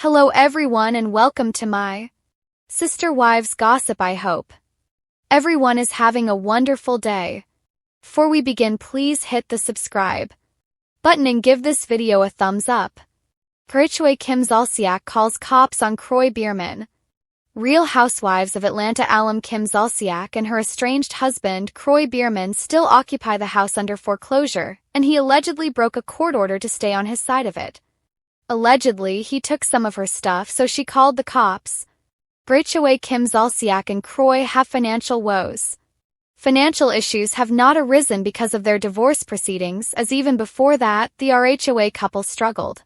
Hello everyone and welcome to my Sister Wives Gossip. I hope everyone is having a wonderful day. Before we begin, please hit the subscribe button and give this video a thumbs up. RHOA Kim Zolciak calls cops on Kroy Biermann. Real Housewives of Atlanta alum Kim Zolciak and her estranged husband Kroy Biermann still occupy the house under foreclosure, and he allegedly broke a court order to stay on his side of it. Allegedly, he took some of her stuff, so she called the cops. RHOA Kim Zolciak and Kroy have financial woes. Financial issues have not arisen because of their divorce proceedings, as even before that, the RHOA couple struggled.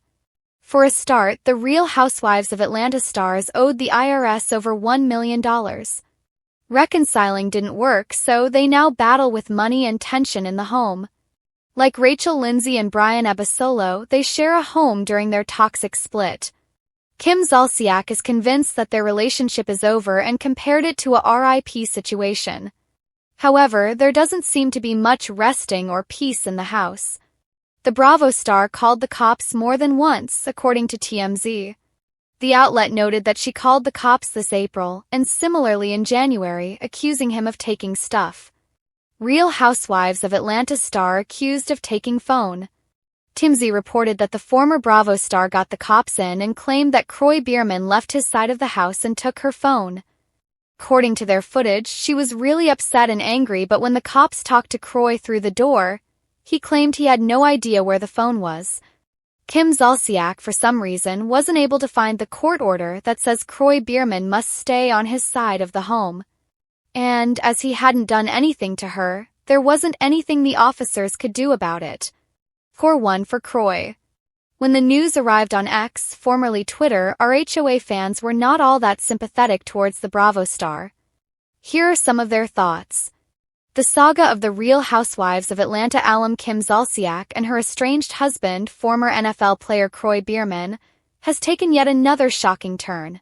For a start, the Real Housewives of Atlanta stars owed the IRS over $1 million. Reconciling didn't work, so they now battle with money and tension in the home. Like Rachel Lindsay and Brian Abasolo, they share a home during their toxic split. Kim Zolciak is convinced that their relationship is over and compared it to a RIP situation. However, there doesn't seem to be much resting or peace in the house. The Bravo star called the cops more than once, according to TMZ. The outlet noted that she called the cops this April, and similarly in January, accusing him of taking stuff. Real Housewives of Atlanta star accused of taking phone. TMZ reported that the former Bravo star got the cops in and claimed that Kroy Biermann left his side of the house and took her phone. According to their footage, she was really upset and angry, but when the cops talked to Kroy through the door, he claimed he had no idea where the phone was. Kim Zolciak, for some reason, wasn't able to find the court order that says Kroy Biermann must stay on his side of the home. And, as he hadn't done anything to her, there wasn't anything the officers could do about it. Score 1 for Kroy. When the news arrived on X, formerly Twitter, RHOA fans were not all that sympathetic towards the Bravo star. Here are some of their thoughts. The saga of the Real Housewives of Atlanta alum Kim Zolciak and her estranged husband, former NFL player Kroy Biermann, has taken yet another shocking turn.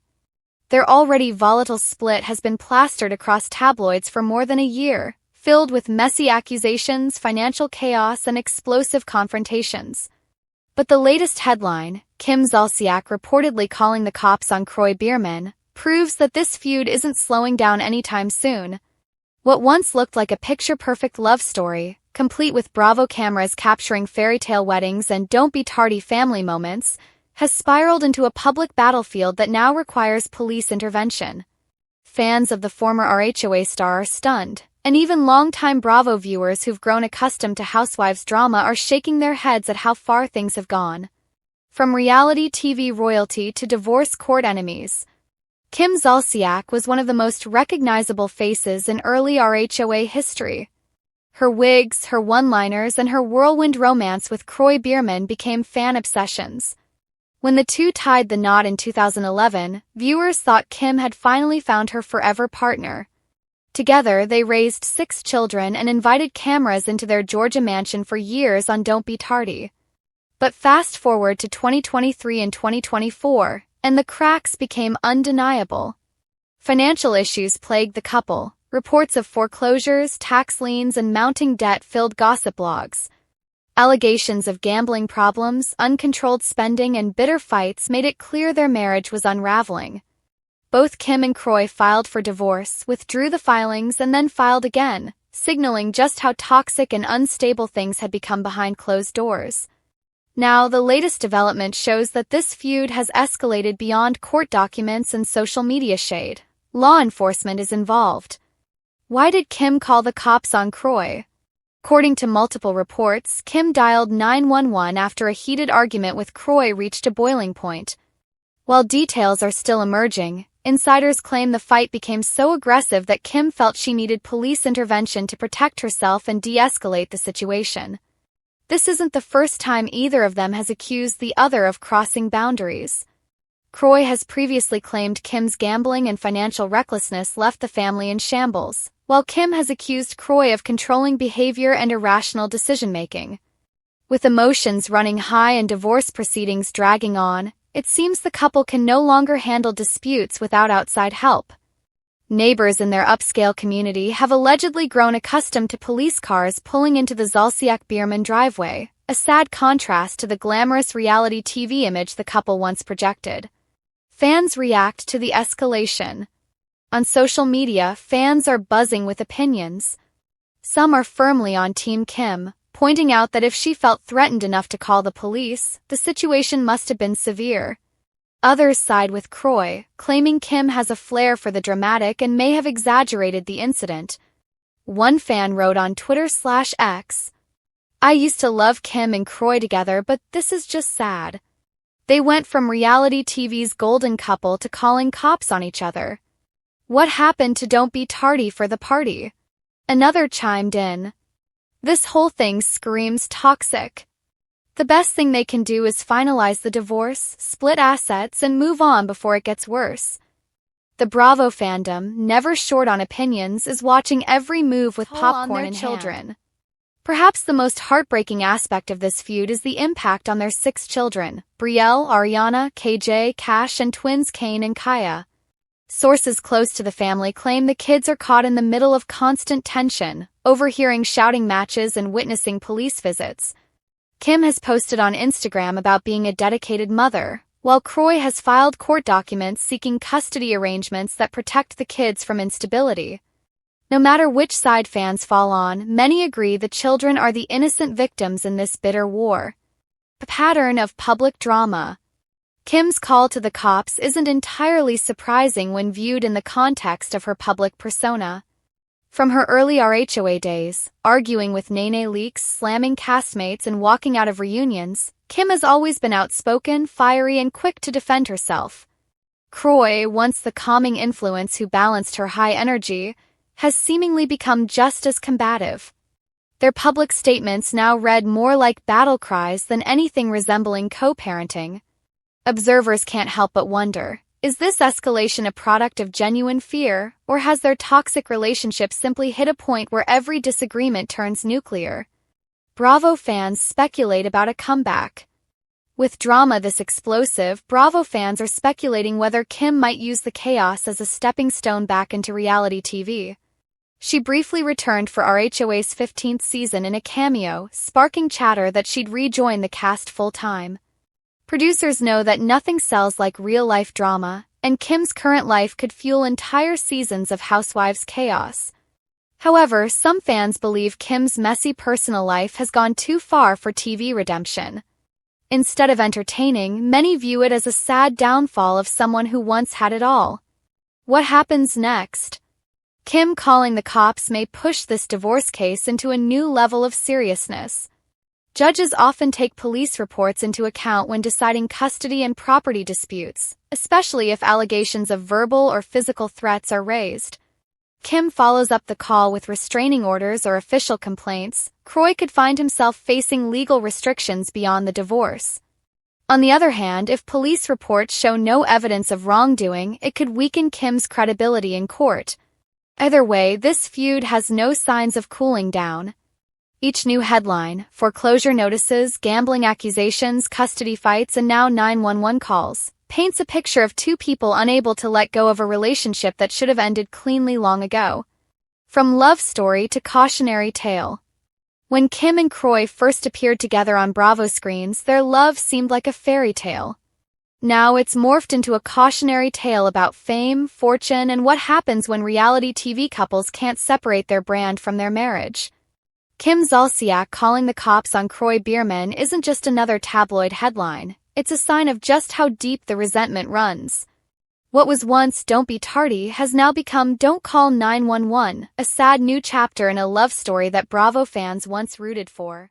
Their already volatile split has been plastered across tabloids for more than a year, filled with messy accusations, financial chaos, and explosive confrontations. But the latest headline, Kim Zolciak reportedly calling the cops on Kroy Biermann, proves that this feud isn't slowing down anytime soon. What once looked like a picture-perfect love story, complete with Bravo cameras capturing fairy tale weddings and don't be tardy family moments, has spiraled into a public battlefield that now requires police intervention. Fans of the former RHOA star are stunned, and even longtime Bravo viewers who've grown accustomed to Housewives drama are shaking their heads at how far things have gone. From reality TV royalty to divorce court enemies, Kim Zolciak was one of the most recognizable faces in early RHOA history. Her wigs, her one-liners, and her whirlwind romance with Kroy Biermann became fan obsessions. When the two tied the knot in 2011, viewers thought Kim had finally found her forever partner. Together, they raised 6 children and invited cameras into their Georgia mansion for years on Don't Be Tardy. But fast forward to 2023 and 2024, and the cracks became undeniable. Financial issues plagued the couple. Reports of foreclosures, tax liens, and mounting debt filled gossip blogs. Allegations of gambling problems, uncontrolled spending, and bitter fights made it clear their marriage was unraveling. Both Kim and Kroy filed for divorce, withdrew the filings, and then filed again, signaling just how toxic and unstable things had become behind closed doors. Now, the latest development shows that this feud has escalated beyond court documents and social media shade. Law enforcement is involved. Why did Kim call the cops on Kroy? According to multiple reports, Kim dialed 911 after a heated argument with Kroy reached a boiling point. While details are still emerging, insiders claim the fight became so aggressive that Kim felt she needed police intervention to protect herself and de-escalate the situation. This isn't the first time either of them has accused the other of crossing boundaries. Kroy has previously claimed Kim's gambling and financial recklessness left the family in shambles, while Kim has accused Kroy of controlling behavior and irrational decision-making. With emotions running high and divorce proceedings dragging on, it seems the couple can no longer handle disputes without outside help. Neighbors in their upscale community have allegedly grown accustomed to police cars pulling into the Zolciak-Biermann driveway, a sad contrast to the glamorous reality TV image the couple once projected. Fans react to the escalation. On social media, fans are buzzing with opinions. Some are firmly on Team Kim, pointing out that if she felt threatened enough to call the police, the situation must have been severe. Others side with Kroy, claiming Kim has a flair for the dramatic and may have exaggerated the incident. One fan wrote on Twitter/X, "I used to love Kim and Kroy together, but this is just sad. They went from reality TV's golden couple to calling cops on each other. What happened to don't be tardy for the party?" Another chimed in, "This whole thing screams toxic. The best thing they can do is finalize the divorce, split assets, and move on before it gets worse." The Bravo fandom, never short on opinions, is watching every move with popcorn in children. Perhaps the most heartbreaking aspect of this feud is the impact on their 6 children, Brielle, Ariana, KJ, Cash, and twins Kane and Kaya. Sources close to the family claim the kids are caught in the middle of constant tension, overhearing shouting matches and witnessing police visits. Kim has posted on Instagram about being a dedicated mother, while Kroy has filed court documents seeking custody arrangements that protect the kids from instability. No matter which side fans fall on, many agree the children are the innocent victims in this bitter war. A pattern of public drama. Kim's call to the cops isn't entirely surprising when viewed in the context of her public persona. From her early RHOA days, arguing with Nene Leakes, slamming castmates, and walking out of reunions, Kim has always been outspoken, fiery, and quick to defend herself. Kroy, once the calming influence who balanced her high energy, has seemingly become just as combative. Their public statements now read more like battle cries than anything resembling co-parenting. Observers can't help but wonder, is this escalation a product of genuine fear, or has their toxic relationship simply hit a point where every disagreement turns nuclear? Bravo fans speculate about a comeback. With drama this explosive, Bravo fans are speculating whether Kim might use the chaos as a stepping stone back into reality TV. She briefly returned for RHOA's 15th season in a cameo, sparking chatter that she'd rejoin the cast full-time. Producers know that nothing sells like real-life drama, and Kim's current life could fuel entire seasons of Housewives chaos. However, some fans believe Kim's messy personal life has gone too far for TV redemption. Instead of entertaining, many view it as a sad downfall of someone who once had it all. What happens next? Kim calling the cops may push this divorce case into a new level of seriousness. Judges often take police reports into account when deciding custody and property disputes, especially if allegations of verbal or physical threats are raised. Kim follows up the call with restraining orders or official complaints. Kroy could find himself facing legal restrictions beyond the divorce. On the other hand, if police reports show no evidence of wrongdoing, it could weaken Kim's credibility in court. Either way, this feud has no signs of cooling down. Each new headline, foreclosure notices, gambling accusations, custody fights, and now 911 calls, paints a picture of two people unable to let go of a relationship that should have ended cleanly long ago. From love story to cautionary tale. When Kim and Kroy first appeared together on Bravo screens, their love seemed like a fairy tale. Now it's morphed into a cautionary tale about fame, fortune, and what happens when reality TV couples can't separate their brand from their marriage. Kim Zolciak calling the cops on Kroy Biermann isn't just another tabloid headline, it's a sign of just how deep the resentment runs. What was once "Don't be tardy" has now become "Don't call 911," a sad new chapter in a love story that Bravo fans once rooted for.